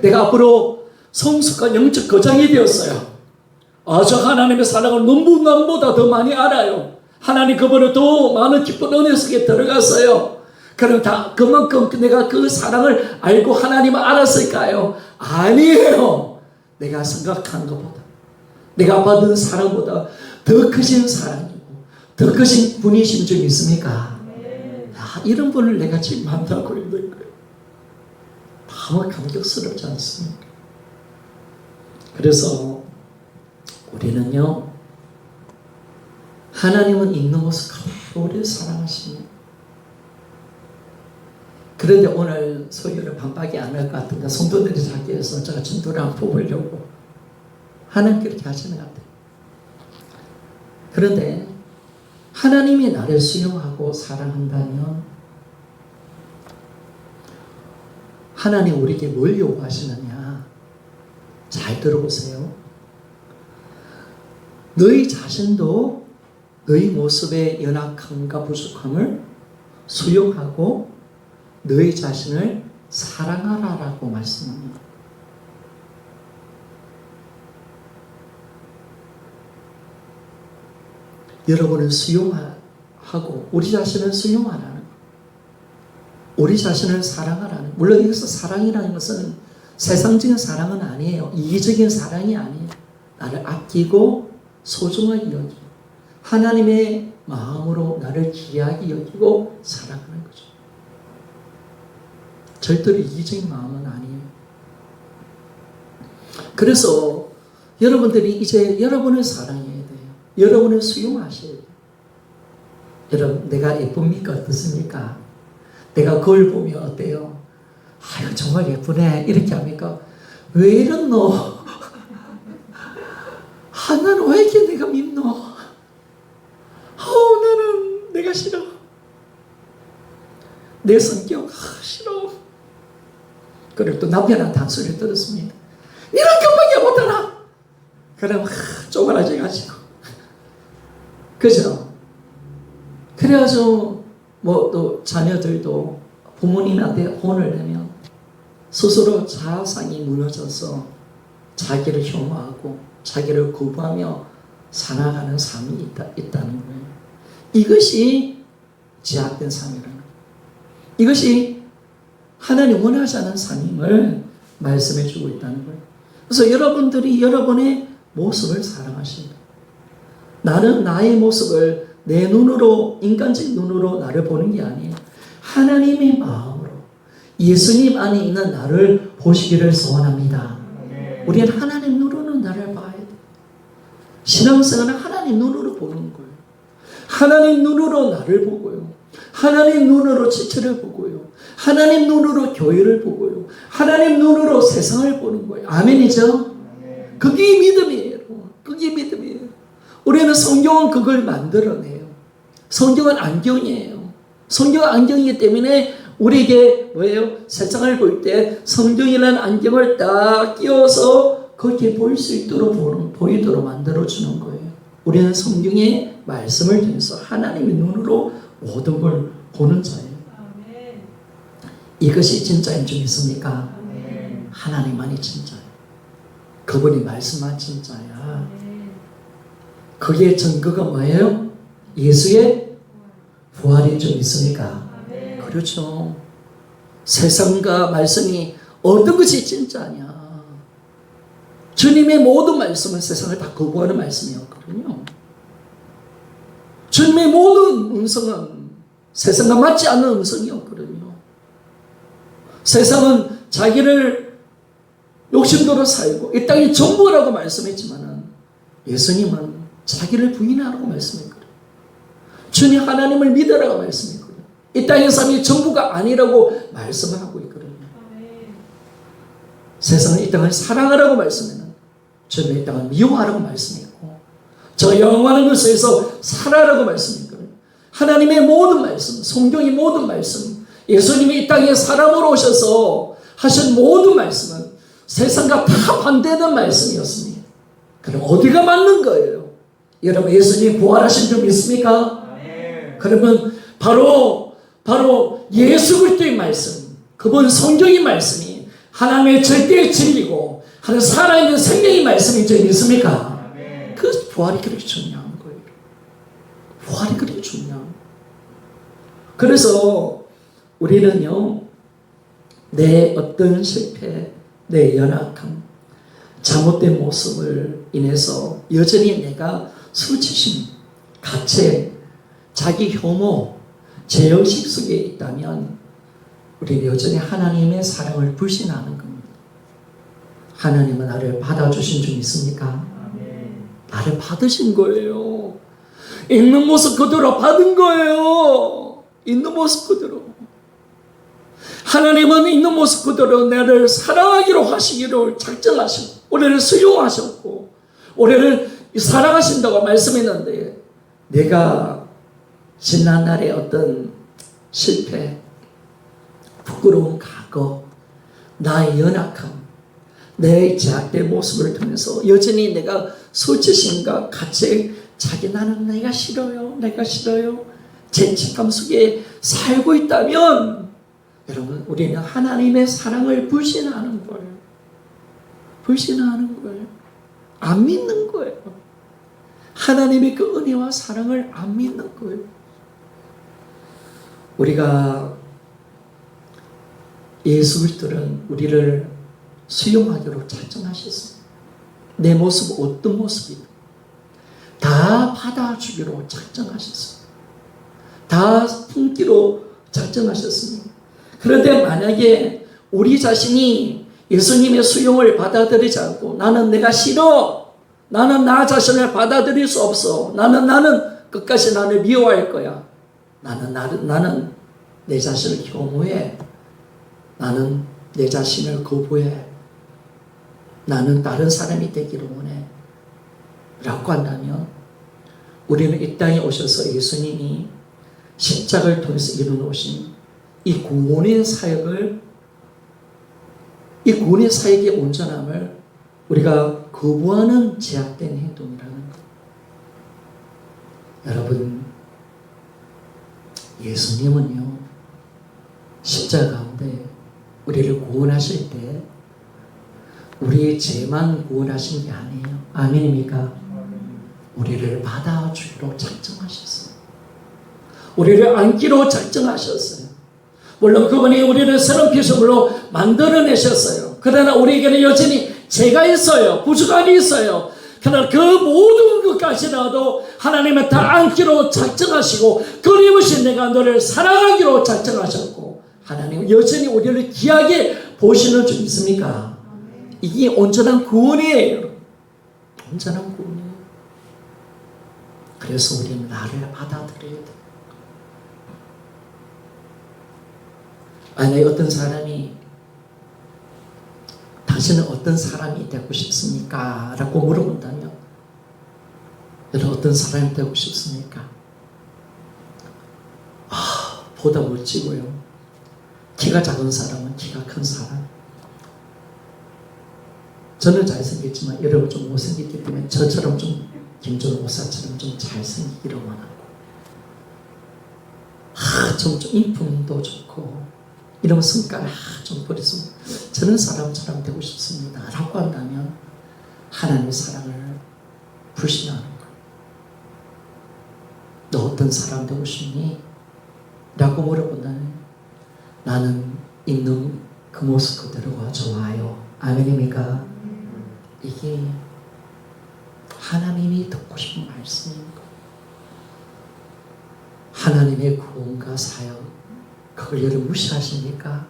[SPEAKER 1] 내가 앞으로 성숙한 영적 거장이 되었어요. 저 하나님의 사랑을 남보다 더 많이 알아요. 하나님 그분을 더 많은 기쁜 은혜 속에 들어갔어요. 그럼 그만큼 내가 그 사랑을 알고 하나님을 알았을까요? 아니에요. 내가 생각한 것보다, 내가 받은 사랑보다 더 크신 사랑이고 더 크신 분이신 줄 믿습니까? 이런 분을 내가 지금 만나고 있는 거예요. 너무 감격스럽지 않습니까? 그래서 우리는요, 하나님은 있는 모습 그대로 우리를 사랑하십니다. 그런데 오늘 소리를 반박이 안 할 것 같은데 성도들이 자기에서 제가 진도를 한번 뽑으려고 하나님 그렇게 하시는 것 같아요. 그런데 하나님이 나를 수용하고 사랑한다면 하나님 우리에게 뭘 요구하시느냐? 잘 들어보세요. 너희 자신도 너희 모습의 연약함과 부족함을 수용하고 너희 자신을 사랑하라라고 말씀합니다. 여러분을 수용하고 우리 자신을 수용하라는 것, 우리 자신을 사랑하라는 것. 물론 여기서 사랑이라는 것은 세상적인 사랑은 아니에요. 이기적인 사랑이 아니에요. 나를 아끼고 소중하게 여기고 하나님의 마음으로 나를 귀하게 여기고 사랑하는 거죠. 절대로 이기적인 마음은 아니에요. 그래서 여러분들이 이제 여러분을 사랑해야 돼요. 여러분을 수용하셔야 돼요. 여러분, 내가 예쁩니까? 어떻습니까? 내가 거울 보면 어때요? 아유, 정말 예쁘네. 이렇게 합니까? 왜 이렇노? 나는 왜 이렇게 내가 밉노? 나는 내가 싫어. 내 성격 싫어. 그리고 또 남편한테 한 소리 들었습니다. 이런 것밖에 못하나? 그러면 쪼그라져가지고. 그죠? 그래가지고 또 자녀들도 부모님한테 혼을 내면 스스로 자아상이 무너져서 자기를 혐오하고 자기를 거부하며 살아가는 삶이 있다는 거예요. 이것이 제약된 삶이라는 거예요. 이것이 하나님 원하지 않은 삶임을 말씀해 주고 있다는 거예요. 그래서 여러분들이 여러분의 모습을 사랑하십니다. 나는 나의 모습을 내 눈으로, 인간적인 눈으로 나를 보는 게 아니에요. 하나님의 마음으로 예수님 안에 있는 나를 보시기를 소원합니다. 우리는 하나님 눈으로 나를 봐야 돼요. 신앙생활은 하나님 눈으로 보는 거예요. 하나님 눈으로 나를 보고요. 하나님 눈으로 지체를 보고요. 하나님 눈으로 교회를 보고요. 하나님 눈으로 세상을 보는 거예요. 아멘이죠? 그게 믿음이에요. 그게 믿음이에요. 우리는 성경은 그걸 만들어내요. 성경은 안경이에요. 성경은 안경이기 때문에 우리에게 뭐예요? 세상을 볼 때 성경이라는 안경을 딱 끼워서 그렇게 보일 수 있도록 보이도록 만들어주는 거예요. 우리는 성경의 말씀을 통해서 하나님의 눈으로 모든 걸 보는 자예요. 이것이 진짜인 줄 믿습니까? 하나님만이 진짜예요. 그분이 말씀만 진짜야. 그게 증거가 뭐예요? 예수의 부활인 줄 믿습니까? 그렇죠. 세상과 말씀이 어떤 것이 진짜냐? 주님의 모든 말씀은 세상을 다 거부하는 말씀이었거든요. 주님의 모든 음성은 세상과 맞지 않는 음성이었거든요. 세상은 자기를 욕심대로 살고 이 땅이 전부라고 말씀했지만 예수님은 자기를 부인하라고 말씀했거든요. 주님 하나님을 믿으라고 말씀했거든요. 이 땅의 삶이 전부가 아니라고 말씀을 하고 있거든요. 세상은 이 땅을 사랑하라고 말씀했는데 주님은 이 땅을 미워하라고 말씀했고 저 영원한 것에서 살아라고 말씀했거든요. 하나님의 모든 말씀, 성경의 모든 말씀, 예수님이 이 땅에 사람으로 오셔서 하신 모든 말씀은 세상과 다 반대되는 말씀이었습니다. 그럼 어디가 맞는 거예요? 여러분 예수님 부활하신 줄 믿습니까? 그러면 바로 예수 그리스도의 말씀, 그분 성경의 말씀이 하나님의 절대의 진리고 하는 살아있는 생명의 말씀인 줄 믿습니까? 그 부활이 그렇게 중요한 거예요. 부활이 그렇게 중요한 거예요. 그래서 우리는요, 내 어떤 실패, 내 연약함, 잘못된 모습을 인해서 여전히 내가 수치심, 가책, 자기 혐오, 죄의식 속에 있다면 우리는 여전히 하나님의 사랑을 불신하는 겁니다. 하나님은 나를 받아주신 줄 믿습니까? 나를 받으신 거예요. 있는 모습 그대로 받은 거예요. 있는 모습 그대로. 하나님은 있는 모습 그대로 나를 사랑하기로 하시기로 작정하시고 우리를 수용하셨고 우리를 사랑하신다고 말씀했는데 내가 지난날의 어떤 실패, 부끄러운 과거, 나의 연약함, 내 제약된 모습을 통해서 여전히 내가 수치심과 가책, 나는 내가 싫어요, 내가 싫어요, 죄책감 속에 살고 있다면 여러분 우리는 하나님의 사랑을 불신하는 거예요. 불신하는 거예요. 안 믿는 거예요. 하나님의 그 은혜와 사랑을 안 믿는 거예요. 우리가 예수 그리스도는 우리를 수용하기로 작정하셨습니다. 내 모습 어떤 모습이든 다 받아주기로 작정하셨습니다. 다 품기로 작정하셨습니다. 그런데 만약에 우리 자신이 예수님의 수용을 받아들이지 않고 나는 내가 싫어, 나는 나 자신을 받아들일 수 없어, 나는 끝까지 나를 미워할 거야, 나는 내 자신을 혐오해, 나는 내 자신을 거부해, 나는 다른 사람이 되기를 원해 라고 한다면 우리는 이 땅에 오셔서 예수님이 십자가를 통해서 이루어오신 이 구원의 사역의 온전함을 우리가 거부하는 제약된 행동이라는 것. 여러분, 예수님은요, 십자가 가운데 우리를 구원하실 때 우리의 죄만 구원하신 게 아니에요. 아멘입니까? 우리를 받아주기로 작정하셨어요. 우리를 안기로 작정하셨어요. 물론 그분이 우리를 새로운 피조물로 만들어내셨어요. 그러나 우리에게는 여전히 죄가 있어요. 부족함이 있어요. 그러나 그 모든 것까지라도 하나님은 다 안기로 작정하시고 끊임없이 내가 너를 사랑하기로 작정하셨고 하나님은 여전히 우리를 귀하게 보시는 줄 믿습니까? 이게 온전한 구원이에요. 온전한 구원이에요. 그래서 우리는 나를 받아들여야 돼요. 만약에 어떤 사람이 당신은 어떤 사람이 되고 싶습니까? 라고 물어본다면 여러분 어떤 사람이 되고 싶습니까? 보다 멋지고요. 키가 작은 사람은 키가 큰 사람. 저는 잘생겼지만 여러분 좀 못생겼기 때문에 저처럼 좀 김준호 목사처럼 좀 잘생기기를 원하고, 좀 인품도 좋고, 이런 성깔 좀 버렸으면 저런 사람처럼 되고 싶습니다 라고 한다면 하나님의 사랑을 불신하는 거예요. 너 어떤 사람 되고 싶니? 라고 물어본다면 나는 있는 그 모습 그대로가 좋아요. 아멘입니까? 이게 하나님이 듣고 싶은 말씀입니다. 하나님의 구원과 사역, 그걸 여러분 무시하십니까?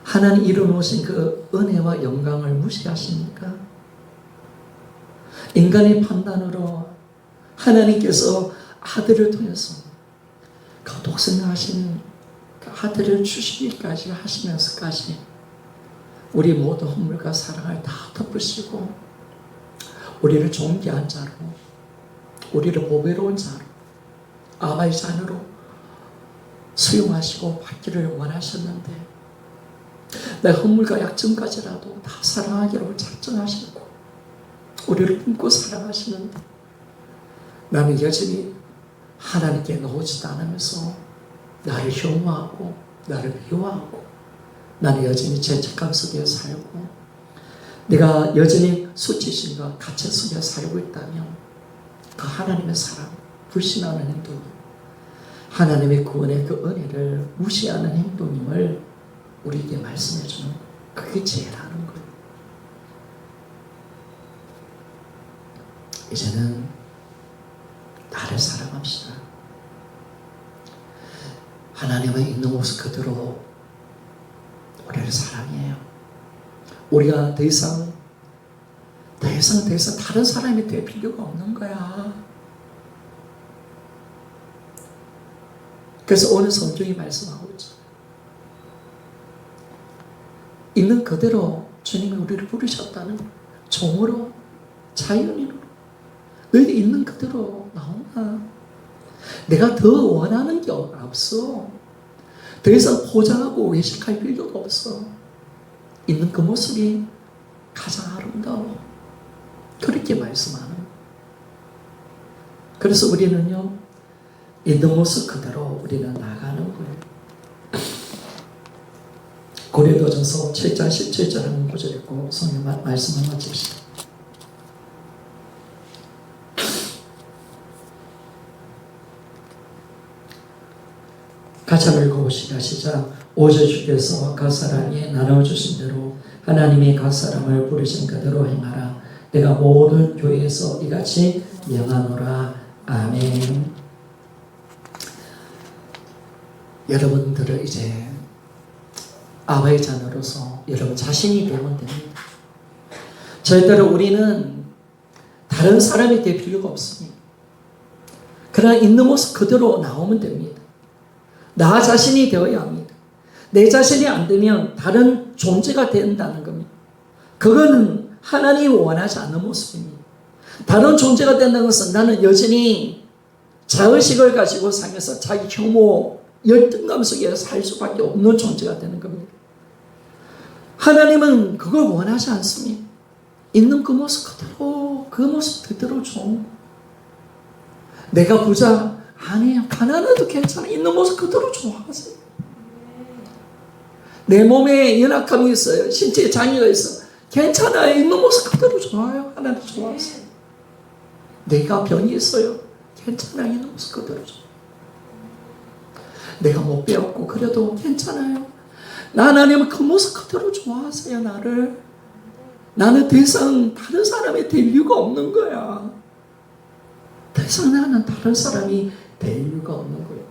[SPEAKER 1] 하나님 이루어놓으신 그 은혜와 영광을 무시하십니까? 인간의 판단으로 하나님께서 아들을 통해서 그 독생하신 그 아들을 주시기까지 하시면서까지 우리 모든 허물과 사랑을 다 덮으시고 우리를 존귀한 자로, 우리를 보배로운 자로, 아바의 자녀로 수용하시고 받기를 원하셨는데 내 허물과 약점까지라도 다 사랑하기로 작정하시고 우리를 품고 사랑하시는데 나는 여전히 하나님께 나오지도 않으면서 나를 혐오하고 나를 미워하고 나는 여전히 죄책감 속에 살고 내가 여전히 수치심과 가책 속에 살고 있다면 그 하나님의 사랑, 불신하는 행동, 하나님의 구원의 그 은혜를 무시하는 행동임을 우리에게 말씀해 주는 거예요. 그게 죄라는 거예요. 이제는 나를 사랑합시다. 하나님의 있는 모습 그대로 우리를 사랑해요. 우리가 더 이상 다른 사람이 될 필요가 없는 거야. 그래서 오늘 성경이 말씀하고 있죠. 있는 그대로 주님이 우리를 부르셨다는 거예요. 종으로, 자연인으로. 너희 있는 그대로 나오나. 내가 더 원하는 게 없어. 더 이상 포장하고 외식할 필요도 없어. 있는 그 모습이 가장 아름다워. 그렇게 말씀하는. 그래서 우리는요, 있는 모습 그대로 우리는 나가는 거예요. 고린도전서 7장 17절 하는 구절 읽고 성경 말씀을 마칩시다. 같이 한번 읽어보시다. 시작. 오직 주께서 각 사람이 나눠주신 대로 하나님이 각 사람을 부르신 그대로 행하라. 내가 모든 교회에서 이같이 명하노라. 아멘. 여러분들은 이제 아바의 자녀로서 여러분 자신이 되면 됩니다. 절대로 우리는 다른 사람이 될 필요가 없습니다. 그러나 있는 모습 그대로 나오면 됩니다. 나 자신이 되어야 합니다. 내 자신이 안 되면 다른 존재가 된다는 겁니다. 그거는 하나님이 원하지 않는 모습입니다. 다른 존재가 된다는 것은 나는 여전히 자의식을 가지고 살면서 자기 혐오, 열등감 속에 살 수밖에 없는 존재가 되는 겁니다. 하나님은 그걸 원하지 않습니다. 있는 그 모습 그대로 좋은 거. 내가 부자 아니에요. 가난해도 괜찮아. 있는 모습 그대로 좋아하세요. 내 몸에 연약함이 있어요. 신체에 장애가 있어. 괜찮아요. 있는 모습 그대로 좋아요. 하나님 좋아하세요. 내가 병이 있어요. 괜찮아요. 있는 모습 그대로 좋아요. 내가 못 배웠고 그래도 괜찮아요. 하나님은 그 모습 그대로 좋아하세요. 나는 더 이상 다른 사람이 될 이유가 없는 거야. 더 이상 나는 다른 사람이 될 이유가 없는 거예요.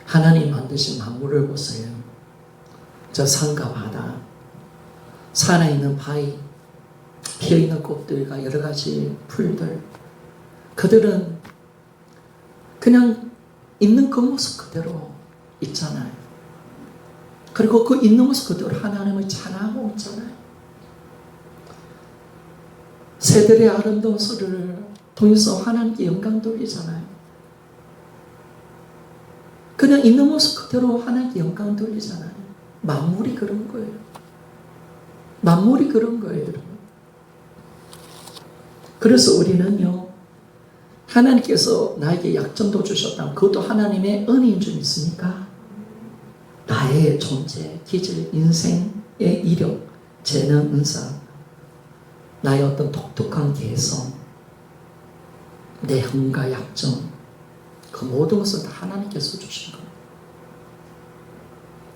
[SPEAKER 1] 하나님 만드신 만물을 보세요. 저 산과 바다, 산에 있는 바위, 피어있는 꽃들과 여러 가지 풀들, 그들은 그냥 있는 그 모습 그대로 있잖아요. 그리고 그 있는 모습 그대로 하나님을 찬양하고 있잖아요. 새들의 아름다운 소리를 통해서 하나님께 영광 돌리잖아요. 그냥 있는 모습 그대로 하나님께 영광 돌리잖아요. 만물이 그런 거예요. 만물이 그런 거예요, 여러분. 그래서 우리는요, 하나님께서 나에게 약점도 주셨다면 그것도 하나님의 은혜인 줄 믿습니까? 나의 존재, 기질, 인생의 이력, 재능, 은사, 나의 어떤 독특한 개성, 내 흥과 약점, 그 모든 것은 다 하나님께서 주신 거예요.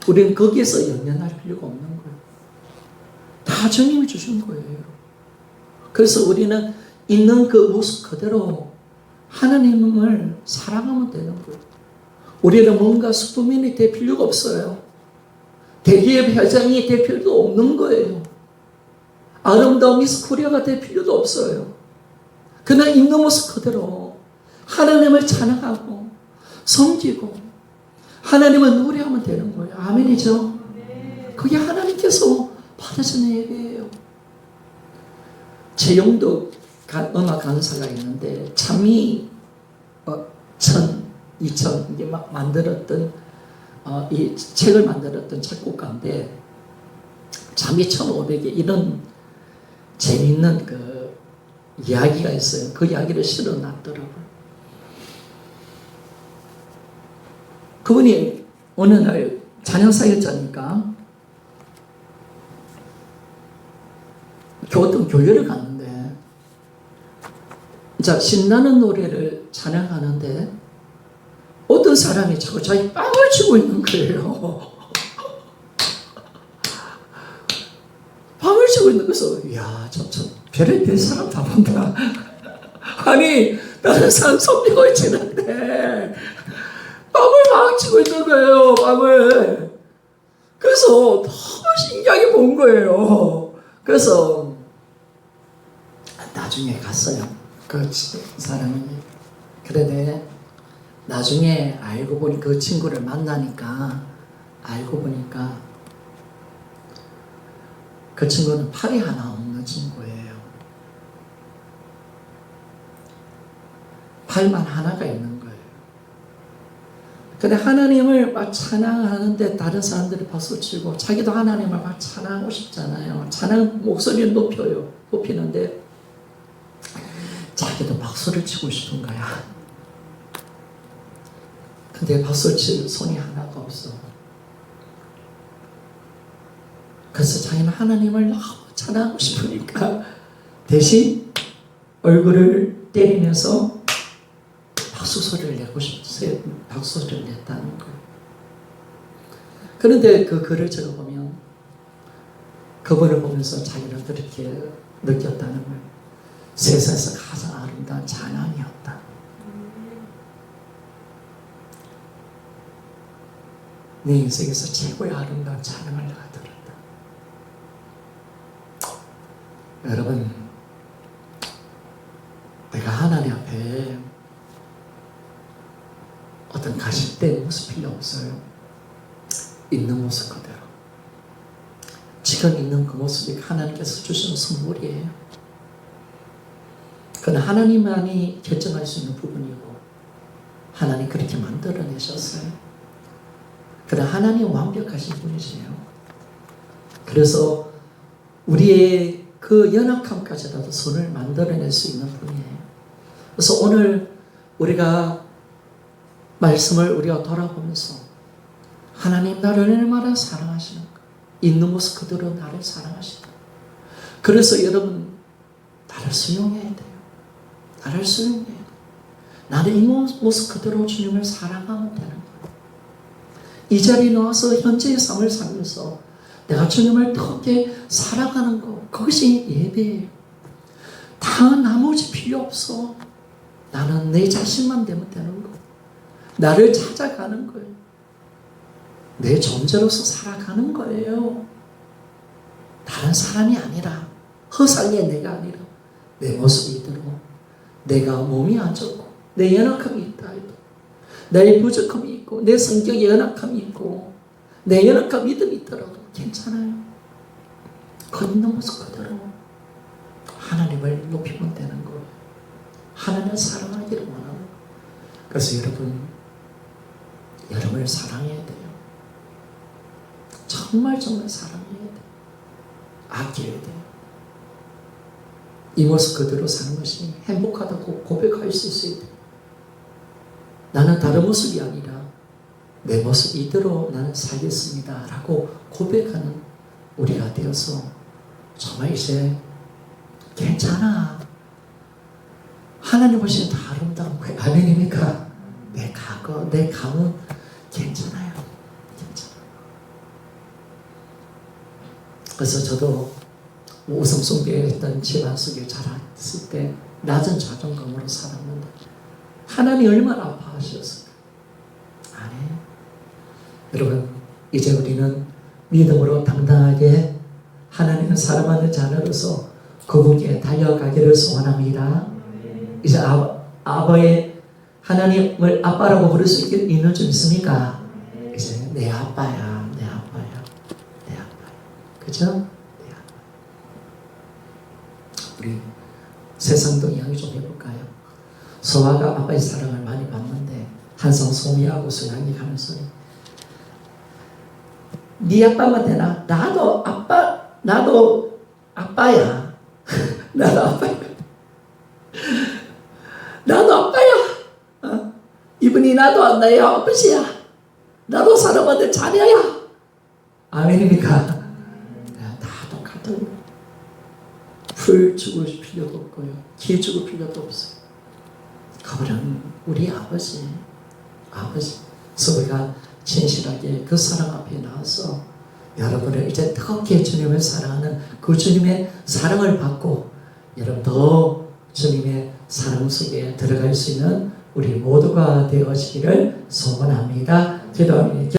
[SPEAKER 1] 우리는 거기에서 연연할 필요가 없는 거예요. 다 주님이 주신 거예요. 그래서 우리는 있는 그 모습 그대로 하나님을 사랑하면 되는 거예요. 우리는 뭔가 슈퍼맨이 될 필요가 없어요. 대기업 회장이 될 필요도 없는 거예요. 아름다운 미스 코리아가 될 필요도 없어요. 그냥 있는 모습 그대로 하나님을 찬양하고 섬기고 하나님을 노래하면 되는 거예요. 아멘이죠? 그게 하나님께서 받으시는 예배예요. 최용덕 음악 강사가 있는데 참미 2000 이게 막 만들었던 이 책을 만들었던 작곡가인데 참미 1500에 이런 재밌는 그 이야기가 있어요. 그 이야기를 실어놨더라고요. 그분이 어느 날 찬양사역자니까 어떤 교회를 갔는데 자 신나는 노래를 찬양하는데 어떤 사람이 자기 빵을 치고 있는 거예요. 빵을 치고 있는 거서 이야 참 별의별 사람 다 본다. 아니 다른 사람 손뼉을 치는데 빵을 막 치고 있는 거예요. 빵을. 그래서 너무 신기하게 본 거예요. 그래서 나중에 갔어요. 그 사람이. 그런데 나중에 알고 보니 그 친구를 만나니까 알고 보니까 그 친구는 팔이 하나 없는 친구예요. 팔만 하나가 있는 거예요. 근데 하나님을 막 찬양하는데 다른 사람들이 박수치고 자기도 하나님을 막 찬양하고 싶잖아요. 찬양 목소리를 높이는데 자기도 박수를 치고 싶은 거야. 근데 박수를 칠 손이 하나가 없어. 그래서 자기는 하나님을 너무 찬양하고 싶으니까 대신 얼굴을 때리면서 박수 소리를 내고 싶어서 박수 소리를 냈다는 거예요. 그런데 그 글을 적어보면 그분을 보면서 자기는 그렇게 느꼈다는 거예요. 세상에서 가장 아름다운 찬양이었다. 내 인생에서 최고의 아름다운 찬양을 내가 들었다. 여러분, 내가 하나님 앞에 어떤 가식된 모습 필요 없어요. 있는 모습 그대로. 지금 있는 그 모습이 하나님께서 주시는 선물이에요. 그건 하나님만이 결정할 수 있는 부분이고 하나님 그렇게 만들어내셨어요. 그러나 하나님 완벽하신 분이세요. 그래서 우리의 그 연약함까지라도 손을 만들어낼 수 있는 분이에요. 그래서 오늘 우리가 말씀을 우리가 돌아보면서 하나님 나를 얼마나 사랑하시는가. 있는 모습 그대로 나를 사랑하시는가. 그래서 여러분 나를 수용해야 돼요. 나를 수용해야 돼요. 나는 이 모습 그대로 주님을 사랑하면 되는 거예요. 이 자리에 나와서 현재의 삶을 살면서 내가 주님을 어떻게 살아가는 거 그것이 예배예요. 다 나머지 필요 없어. 나는 내 자신만 되면 되는 거. 나를 찾아가는 거예요. 내 존재로서 살아가는 거예요. 다른 사람이 아니라 허상의 내가 아니라 내 모습이 이대로 내가 몸이 안 좋고 내 연약함이 있다 해도 내 부족함이 있고 내 성격의 연약함이 있고 내 연약한 믿음이 있더라도 괜찮아요. 그 있는 모습 그대로 하나님을 높이면 되는 거예요. 하나님을 사랑하기를 원하는 거예요. 그래서 여러분을 사랑해야 돼요. 정말 사랑해야 돼요. 아껴야 돼요. 이 모습 그대로 사는 것이 행복하다고 고백할 수 있어야 돼. 나는 다른 모습이 아니라 내 모습 이대로 나는 살겠습니다 라고 고백하는 우리가 되어서 정말 이제 괜찮아. 하나님 보시면 다 아름다운 거예요. 아멘입니까? 내 과거, 내 감은 괜찮아요. 괜찮아요. 그래서 저도 우상숭배했던 집안 속에 자랐을 때 낮은 자존감으로 살았는데 하나님 얼마나 아파하셨을까? 아멘. 여러분, 이제 우리는 믿음으로 당당하게 하나님은 사랑하는 자녀로서 그분께 달려가기를 소원합니다. 이제 아버의 하나님을 아빠라고 부를 수 있는 좀 있습니까? 이제 내 아빠야, 내 아빠야, 내 아빠야. 그죠? 내 아빠. 우리 세상도 이야기 좀 해볼까요? 소아가 아빠의 사랑을 많이 받는데 항상 소미하고 소양이 가는 소리. 네 아빠만 되나? 나도 아빠야. 나도 아빠야. 나도 아빠야. 이분이 나도 나의 아버지야. 나도 사랑받는 자녀야. 아멘입니까? 다 똑같은 거예요. 풀 주고 필요도 없고요. 기 주고 필요도 없어요. 그분은 우리 아버지. 그래서 우리가 진실하게 그 사랑 앞에 나와서 여러분을 이제 뜨겁게 주님을 사랑하는 그 주님의 사랑을 받고 여러분 더 주님의 사랑 속에 들어갈 수 있는 우리 모두가 되어지기를 소원합니다. 기도합니다.